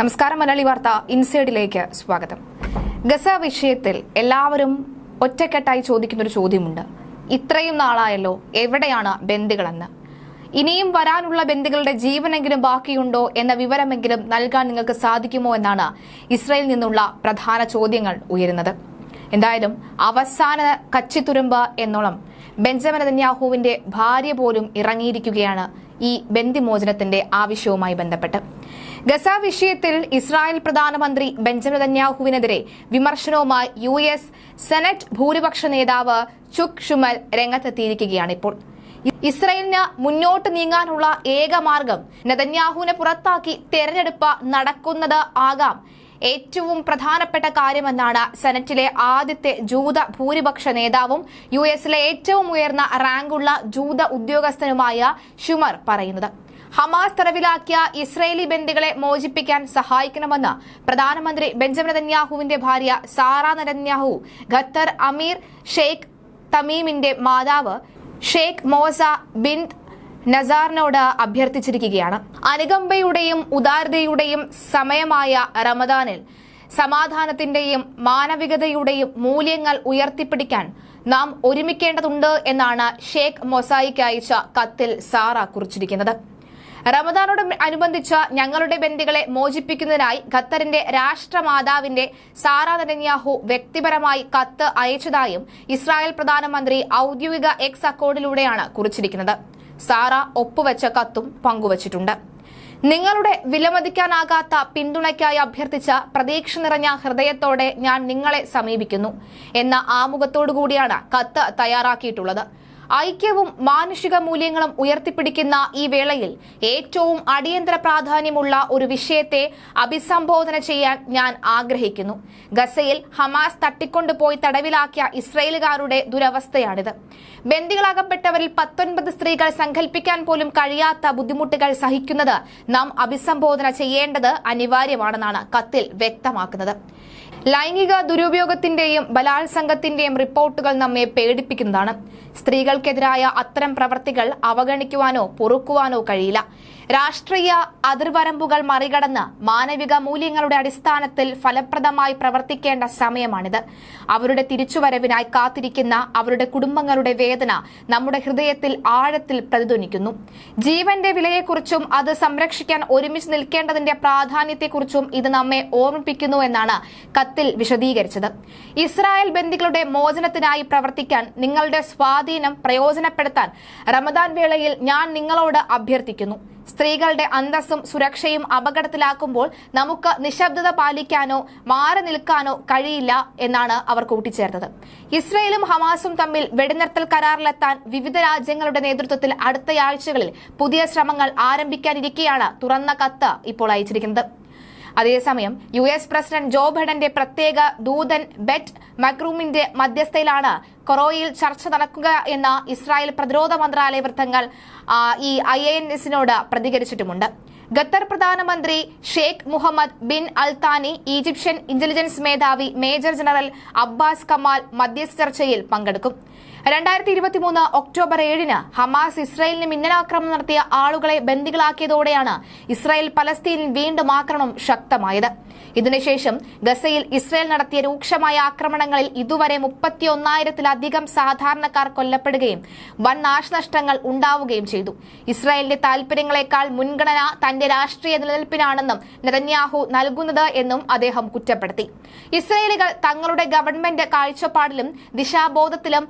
നമസ്കാരം. മലയാളി വാർത്ത ഇൻസൈഡിലേക്ക് സ്വാഗതം. ഗസ വിഷയത്തിൽ എല്ലാവരും ഒറ്റക്കെട്ടായി ചോദിക്കുന്ന ഒരു ചോദ്യമുണ്ട്. ഇത്രയും നാളായല്ലോ, എവിടെയാണ് ബന്ദികളെന്ന്? ഇനിയും വരാനുള്ള ബന്ദികളുടെ ജീവനെങ്കിലും ബാക്കിയുണ്ടോ എന്ന വിവരമെങ്കിലും നൽകാൻ നിങ്ങൾക്ക് സാധിക്കുമോ എന്നാണ് ഇസ്രായേലിൽ നിന്നുള്ള പ്രധാന ചോദ്യങ്ങൾ ഉയരുന്നത്. എന്തായാലും അവസാന കച്ചിത്തുരുമ്പ് എന്നോളം ബെഞ്ചമിൻ നെതന്യാഹുവിന്റെ ഭാര്യ പോലും ഇറങ്ങിയിരിക്കുകയാണ് ഈ ബന്ദിമോചനത്തിന്റെ ആവശ്യവുമായി ബന്ധപ്പെട്ട്. ഗസ വിഷയത്തിൽ ഇസ്രായേൽ പ്രധാനമന്ത്രി ബെഞ്ചമിൻ നെതന്യാഹുവിനെതിരെ വിമർശനവുമായി US സെനറ്റ് ഭൂരിപക്ഷ നേതാവ് ചുക് ഷുമൽ രംഗത്തെത്തിയിരിക്കുകയാണ്. ഇപ്പോൾ ഇസ്രായേലിന് മുന്നോട്ട് നീങ്ങാനുള്ള ഏക മാർഗം നെതന്യാഹുവിനെ പുറത്താക്കി തെരഞ്ഞെടുപ്പ് നടക്കുന്നത് ആകാം ഏറ്റവും പ്രധാനപ്പെട്ട കാര്യമെന്നാണ് സെനറ്റിലെ ആദ്യത്തെ ജൂത ഭൂരിപക്ഷ നേതാവും US ഏറ്റവും ഉയർന്ന റാങ്കുള്ള ജൂത ഉദ്യോഗസ്ഥനുമായ ഷുമർ പറയുന്നത്. ഹമാസ് തടവിലാക്കിയ ഇസ്രയേലി ബന്ദികളെ മോചിപ്പിക്കാൻ സഹായിക്കണമെന്ന് പ്രധാനമന്ത്രി ബെഞ്ചമിൻ നെതന്യാഹുവിന്റെ ഭാര്യ സാറ നെതന്യാഹു ഖത്തർ അമീർ ഷെയ്ഖ് തമീമിന്റെ മാതാവ് ഷെയ്ഖ് മോസ ബിൻത് നസാറിനോട് അഭ്യർത്ഥിച്ചിരിക്കുകയാണ്. അനുകമ്പയുടെയും ഉദാരതയുടെയും സമയമായ റമദാനിൽ സമാധാനത്തിന്റെയും മാനവികതയുടെയും മൂല്യങ്ങൾ ഉയർത്തിപ്പിടിക്കാൻ നാം ഒരുമിക്കേണ്ടതുണ്ട് എന്നാണ് ഷെയ്ഖ് മൊസായിക്ക് അയച്ച കത്തിൽ സാറ കുറിച്ചിരിക്കുന്നത്. റമദാനോട് അനുബന്ധിച്ച് ഞങ്ങളുടെ ബന്ദികളെ മോചിപ്പിക്കുന്നതിനായി ഖത്തറിന്റെ രാഷ്ട്രമാതാവിന്റെ സാറ നെതന്യാഹു വ്യക്തിപരമായി കത്ത് അയച്ചതായും ഇസ്രായേൽ പ്രധാനമന്ത്രി ഔദ്യോഗിക എക്സ് അക്കൗണ്ടിലൂടെയാണ് കുറിച്ചിരിക്കുന്നത്. സാറ ഒപ്പുവെച്ച കത്തും പങ്കുവച്ചിട്ടുണ്ട്. നിങ്ങളുടെ വിലമതിക്കാനാകാത്ത പിന്തുണയ്ക്കായി അഭ്യർത്ഥിച്ച പ്രതീക്ഷ നിറഞ്ഞ ഹൃദയത്തോടെ ഞാൻ നിങ്ങളെ സമീപിക്കുന്നു എന്ന ആമുഖത്തോടുകൂടിയാണ് കത്ത് തയ്യാറാക്കിയിട്ടുള്ളത്. ഐക്യവും മാനുഷിക മൂല്യങ്ങളും ഉയർത്തിപ്പിടിക്കുന്ന ഈ വേളയിൽ ഏറ്റവും അടിയന്തര പ്രാധാന്യമുള്ള ഒരു വിഷയത്തെ അഭിസംബോധന ചെയ്യാൻ ഞാൻ ആഗ്രഹിക്കുന്നു. ഗസയിൽ ഹമാസ് തട്ടിക്കൊണ്ടുപോയി തടവിലാക്കിയ ഇസ്രയേലുകാരുടെ ദുരവസ്ഥയാണിത്. ബന്ദികളാകപ്പെട്ടവരിൽ 19 സ്ത്രീകൾ സങ്കല്പിക്കാൻ പോലും കഴിയാത്ത ബുദ്ധിമുട്ടുകൾ സഹിക്കുന്നത് നാം അഭിസംബോധന ചെയ്യേണ്ടത് അനിവാര്യമാണെന്നാണ് കത്തിൽ വ്യക്തമാക്കുന്നത്. ലൈംഗിക ദുരുപയോഗത്തിന്റെയും ബലാത്സംഗത്തിന്റെയും റിപ്പോർട്ടുകൾ നമ്മെ പേടിപ്പിക്കുന്നതാണ്. സ്ത്രീകൾക്കെതിരായ അത്തരം പ്രവർത്തികൾ അവഗണിക്കുവാനോ പൊറുക്കുവാനോ കഴിയില്ല. രാഷ്ട്രീയ അതിർവരമ്പുകൾ മറികടന്ന് മാനവിക മൂല്യങ്ങളുടെ അടിസ്ഥാനത്തിൽ ഫലപ്രദമായി പ്രവർത്തിക്കേണ്ട സമയമാണിത്. അവരുടെ തിരിച്ചുവരവിനായി കാത്തിരിക്കുന്ന അവരുടെ കുടുംബങ്ങളുടെ വേദന നമ്മുടെ ഹൃദയത്തിൽ ആഴത്തിൽ പ്രതിധ്വനിക്കുന്നു. ജീവന്റെ വിലയെക്കുറിച്ചും അത് സംരക്ഷിക്കാൻ ഒരുമിച്ച് നിൽക്കേണ്ടതിന്റെ പ്രാധാന്യത്തെക്കുറിച്ചും ഇത് നമ്മെ ഓർമ്മിപ്പിക്കുന്നു എന്നാണ് കത്തിൽ വിശദീകരിച്ചത്. ഇസ്രായേൽ ബന്ദികളുടെ മോചനത്തിനായി പ്രവർത്തിക്കാൻ നിങ്ങളുടെ സ്വാധീനം പ്രയോജനപ്പെടുത്താൻ റമദാൻ വേളയിൽ ഞാൻ നിങ്ങളോട് അഭ്യർത്ഥിക്കുന്നു. സ്ത്രീകളുടെ അന്തസ്സും സുരക്ഷയും അപകടത്തിലാക്കുമ്പോൾ നമുക്ക് നിശബ്ദത പാലിക്കാനോ മാറി നിൽക്കാനോ കഴിയില്ല എന്നാണ് അവർ കൂട്ടിച്ചേർത്തത്. ഇസ്രയേലും ഹമാസും തമ്മിൽ വെടിനിർത്തൽ കരാറിലെത്താൻ വിവിധ രാജ്യങ്ങളുടെ നേതൃത്വത്തിൽ അടുത്തയാഴ്ചകളിൽ പുതിയ ശ്രമങ്ങൾ ആരംഭിക്കാനിരിക്കെയാണ് തുറന്ന കത്ത് ഇപ്പോൾ അയച്ചിരിക്കുന്നത്. അതേസമയം US പ്രസിഡന്റ് ജോ ബൈഡന്റെ പ്രത്യേക ദൂതൻ ബെറ്റ് മക്രൂമിന്റെ മധ്യസ്ഥയിലാണ് കൊറോയിൽ ചർച്ച നടക്കുക എന്ന ഇസ്രായേൽ പ്രതിരോധ മന്ത്രാലയ വൃത്തങ്ങൾ ഈ IANSനോട് പ്രതികരിച്ചിട്ടുമുണ്ട്. ഖത്തർ പ്രധാനമന്ത്രി Sheikh Mohammed bin Al Thani, Egyptian intelligence മേധാവി മേജർ ജനറൽ അബ്ബാസ് കമാൽ മധ്യസ്ഥ ചർച്ചയിൽ പങ്കെടുക്കും. 2023 ഒക്ടോബർ 7 ഹമാസ് ഇസ്രായേലിന് മിന്നലാക്രമണം നടത്തിയ ആളുകളെ ബന്ദികളാക്കിയതോടെയാണ് ഇസ്രായേൽ പലസ്തീനിൽ വീണ്ടും ആക്രമണം ശക്തമായത്. ഇതിനുശേഷം ഗസയിൽ ഇസ്രായേൽ നടത്തിയ രൂക്ഷമായ ആക്രമണങ്ങളിൽ ഇതുവരെ 31,000-ലധികം സാധാരണക്കാർ കൊല്ലപ്പെടുകയും വൻ നാശനഷ്ടങ്ങൾ ഉണ്ടാവുകയും ചെയ്തു. ഇസ്രായേലിന്റെ താൽപര്യങ്ങളെക്കാൾ മുൻഗണന തന്റെ രാഷ്ട്രീയ നിലനിൽപ്പിനാണെന്നും നെതന്യാഹു നൽകുന്നത് എന്നും അദ്ദേഹം കുറ്റപ്പെടുത്തി. ഇസ്രായേലികൾ തങ്ങളുടെ ഗവൺമെന്റ് കാഴ്ചപ്പാടിലും ദിശാബോധത്തിലും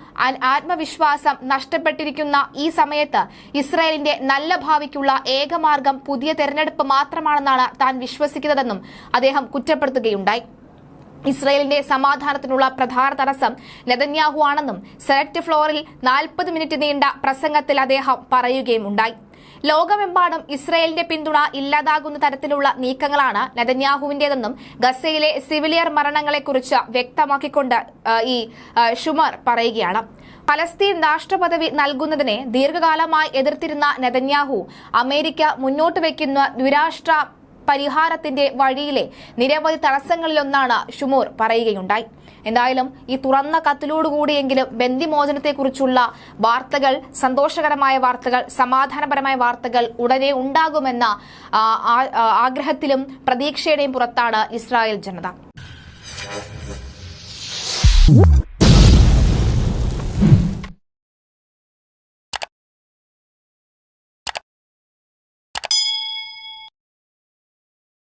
ആത്മവിശ്വാസം നഷ്ടപ്പെട്ടിരിക്കുന്ന ഈ സമയത്ത് ഇസ്രായേലിന്റെ നല്ല ഭാവിക്കുള്ള ഏകമാർഗം പുതിയ തെരഞ്ഞെടുപ്പ് മാത്രമാണെന്നാണ് താൻ വിശ്വസിക്കുന്നതെന്നും അദ്ദേഹം കുറ്റപ്പെടുത്തുകയുണ്ടായി. ഇസ്രായേലിന്റെ സമാധാനത്തിനുള്ള പ്രധാന തടസ്സം നെതന്യാഹു ആണെന്നും സെനറ്റ് ഫ്ലോറിൽ 40 മിനിറ്റ് നീണ്ട പ്രസംഗത്തിൽ അദ്ദേഹം പറയുകയും ഉണ്ടായി. ലോകമെമ്പാടും ഇസ്രായേലിന്റെ പിന്തുണ ഇല്ലാതാകുന്ന തരത്തിലുള്ള നീക്കങ്ങളാണ് നെതന്യാഹുവിന്റേതെന്നും ഗസയിലെ സിവിലിയർ മരണങ്ങളെക്കുറിച്ച് വ്യക്തമാക്കിക്കൊണ്ട് ഈ ഷുമർ പറയുകയാണ്. പലസ്തീൻ രാഷ്ട്രപദവി നൽകുന്നതിനെ ദീർഘകാലമായി എതിർത്തിരുന്ന നെതന്യാഹു അമേരിക്ക മുന്നോട്ട് വയ്ക്കുന്ന ദ്വിരാഷ്ട്ര പരിഹാരത്തിന്റെ വഴിയിലെ നിരവധി തടസ്സങ്ങളിലൊന്നാണ് ഷുമൂർ പറയുകയുണ്ടായി. എന്തായാലും ഈ തുറന്ന കത്തിലോടുകൂടിയെങ്കിലും ബന്ദിമോചനത്തെക്കുറിച്ചുള്ള വാർത്തകൾ, സന്തോഷകരമായ വാർത്തകൾ, സമാധാനപരമായ വാർത്തകൾ ഉടനെ ഉണ്ടാകുമെന്ന ആഗ്രഹത്തിലും പ്രതീക്ഷയുടെയും പുറത്താണ് ഇസ്രായേൽ ജനത.